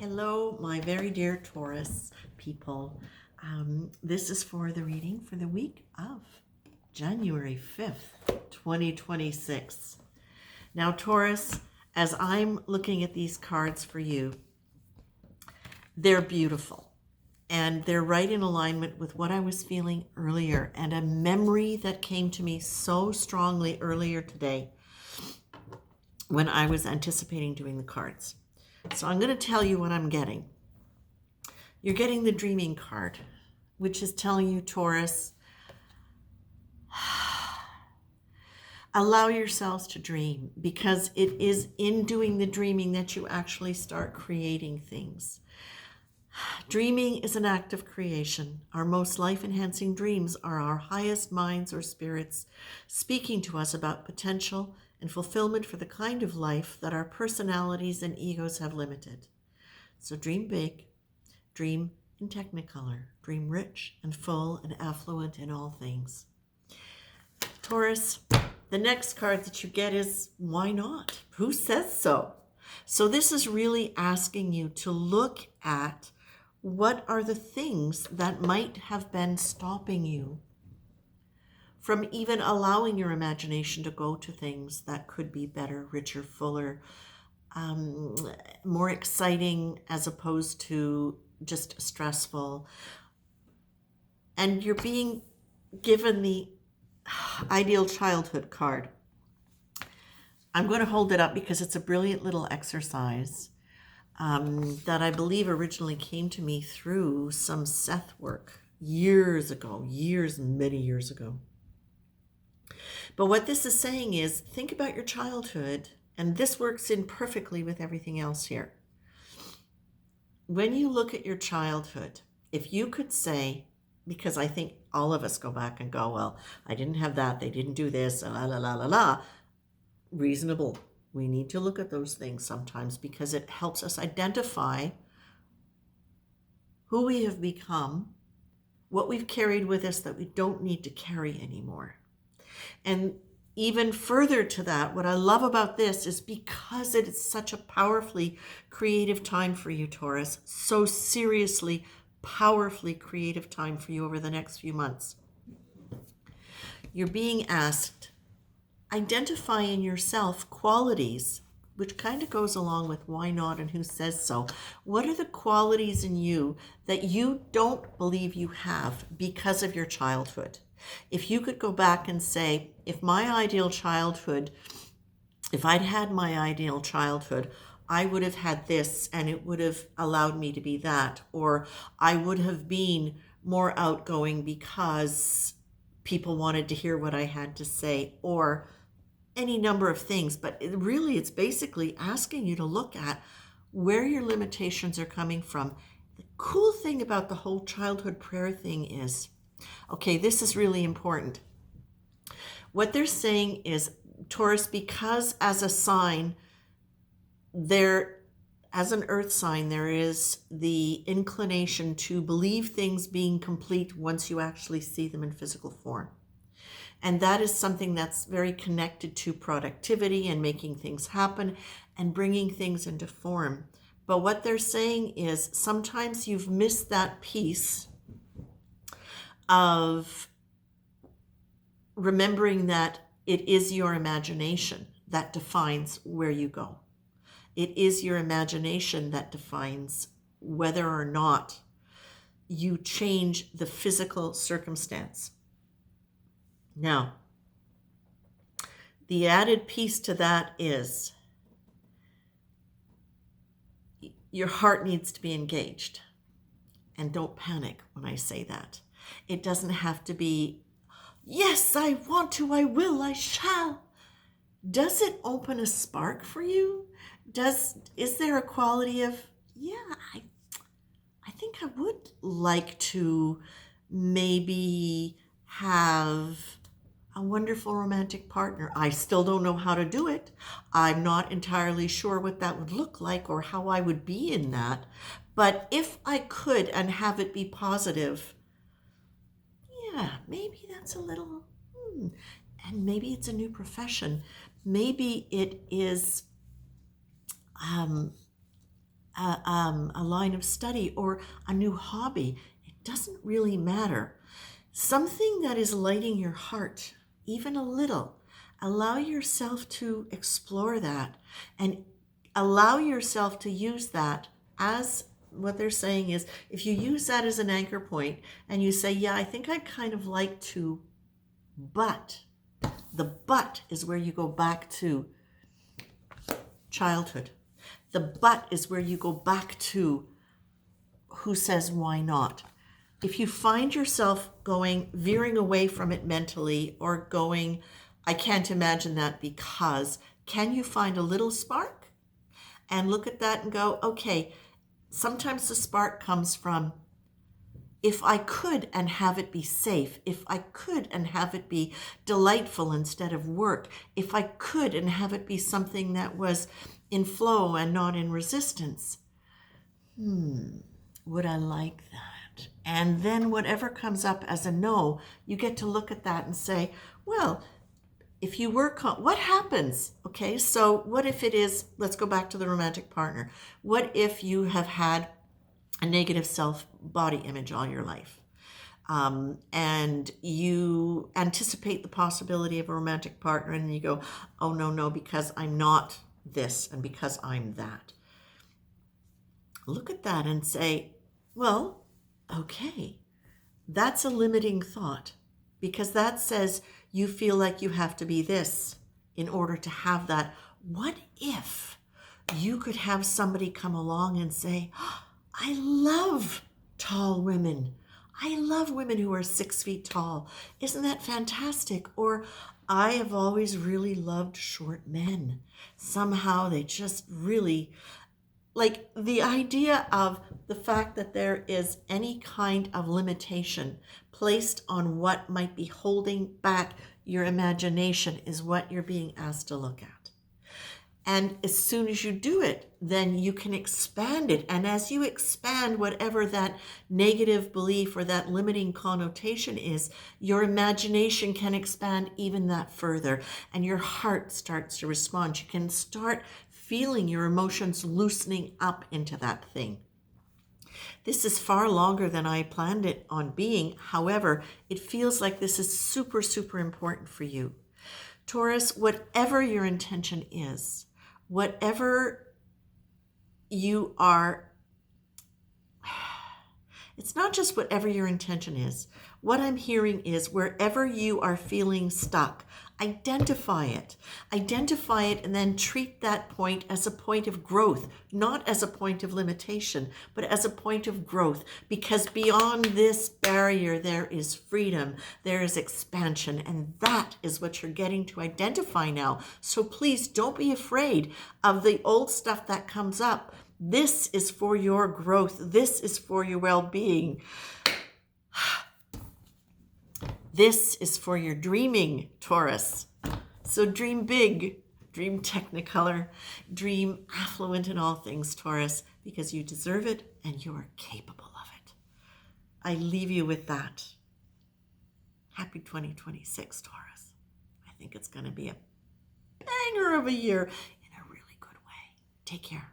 Hello, my very dear Taurus people. This is for the reading for the week of January 5th, 2026. Now, Taurus, as I'm looking at these cards for you, they're beautiful and they're right in alignment with what I was feeling earlier and a memory that came to me so strongly earlier today when I was anticipating doing the cards. So I'm going to tell you what I'm getting. You're getting the dreaming card, which is telling you, Taurus, allow yourselves to dream, because it is in doing the dreaming that you actually start creating things. Dreaming is an act of creation. Our most life-enhancing dreams are our highest minds or spirits speaking to us about potential and fulfillment for the kind of life that our personalities and egos have limited. So dream big, dream in technicolor, dream rich and full and affluent in all things. Taurus, the next card that you get is why not? Who says so? So this is really asking you to look at what are the things that might have been stopping you from even allowing your imagination to go to things that could be better, richer, fuller, more exciting, as opposed to just stressful. And you're being given the ideal childhood card. I'm going to hold it up because it's a brilliant little exercise that I believe originally came to me through some Seth work years ago, many years ago. But what this is saying is, think about your childhood, and this works in perfectly with everything else here. When you look at your childhood, if you could say, because I think all of us go back and go, well, I didn't have that, they didn't do this, la la la la la. Reasonable. We need to look at those things sometimes because it helps us identify who we have become, what we've carried with us that we don't need to carry anymore. And even further to that, what I love about this is because it is such a powerfully creative time for you, Taurus, so seriously, powerfully creative time for you over the next few months. You're being asked, identify in yourself qualities, which kind of goes along with why not and who says so. What are the qualities in you that you don't believe you have because of your childhood? If you could go back and say, if I'd had my ideal childhood, I would have had this and it would have allowed me to be that, or I would have been more outgoing because people wanted to hear what I had to say, or any number of things. But it's basically asking you to look at where your limitations are coming from. The cool thing about the whole childhood prayer thing is, okay, this is really important. What they're saying is, Taurus, because as a sign, as an earth sign, there is the inclination to believe things being complete once you actually see them in physical form. And that is something that's very connected to productivity and making things happen and bringing things into form. But what they're saying is sometimes you've missed that piece of remembering that it is your imagination that defines where you go. It is your imagination that defines whether or not you change the physical circumstance. Now, the added piece to that is your heart needs to be engaged. And don't panic when I say that. It doesn't have to be, yes, I want to, I will, I shall. Does it open a spark for you? Is there a quality of, yeah, I think I would like to maybe have a wonderful romantic partner. I still don't know how to do it. I'm not entirely sure what that would look like or how I would be in that. But if I could and have it be positive, yeah, maybe that's a little, and maybe it's a new profession. Maybe it is a line of study or a new hobby. It doesn't really matter. Something that is lighting your heart, even a little. Allow yourself to explore that and allow yourself to use that as what they're saying is if you use that as an anchor point and you say, yeah, I think I'd kind of like to, but the but is where you go back to childhood. The but is where you go back to who says why not. If you find yourself veering away from it mentally or going, I can't imagine that because, can you find a little spark and look at that and go, okay, sometimes the spark comes from, if I could and have it be safe, if I could and have it be delightful instead of work, if I could and have it be something that was in flow and not in resistance, would I like that? And then whatever comes up as a no, you get to look at that and say, well, if you work on what happens, okay, so what if it is, let's go back to the romantic partner. What if you have had a negative self-body image all your life? And you anticipate the possibility of a romantic partner and you go, oh, no, because I'm not this and because I'm that. Look at that and say, well, okay, that's a limiting thought because that says you feel like you have to be this in order to have that. What if you could have somebody come along and say, oh, I love tall women. I love women who are 6 feet tall. Isn't that fantastic? Or I have always really loved short men. Somehow they just really, like the idea of the fact that there is any kind of limitation placed on what might be holding back your imagination is what you're being asked to look at. And as soon as you do it, then you can expand it. And as you expand whatever that negative belief or that limiting connotation is, your imagination can expand even that further. And your heart starts to respond. You can start feeling your emotions loosening up into that thing. This is far longer than I planned it on being. However, it feels like this is super, super important for you. Taurus, whatever your intention is, whatever you are, it's not just whatever your intention is. What I'm hearing is wherever you are feeling stuck, identify it. Identify it and then treat that point as a point of growth, not as a point of limitation, but as a point of growth. Because beyond this barrier, there is freedom, there is expansion, and that is what you're getting to identify now. So please don't be afraid of the old stuff that comes up. This is for your growth. This is for your well-being. This is for your dreaming, Taurus. So dream big, dream technicolor, dream affluent in all things, Taurus, because you deserve it and you are capable of it. I leave you with that. Happy 2026, Taurus. I think it's going to be a banger of a year in a really good way. Take care.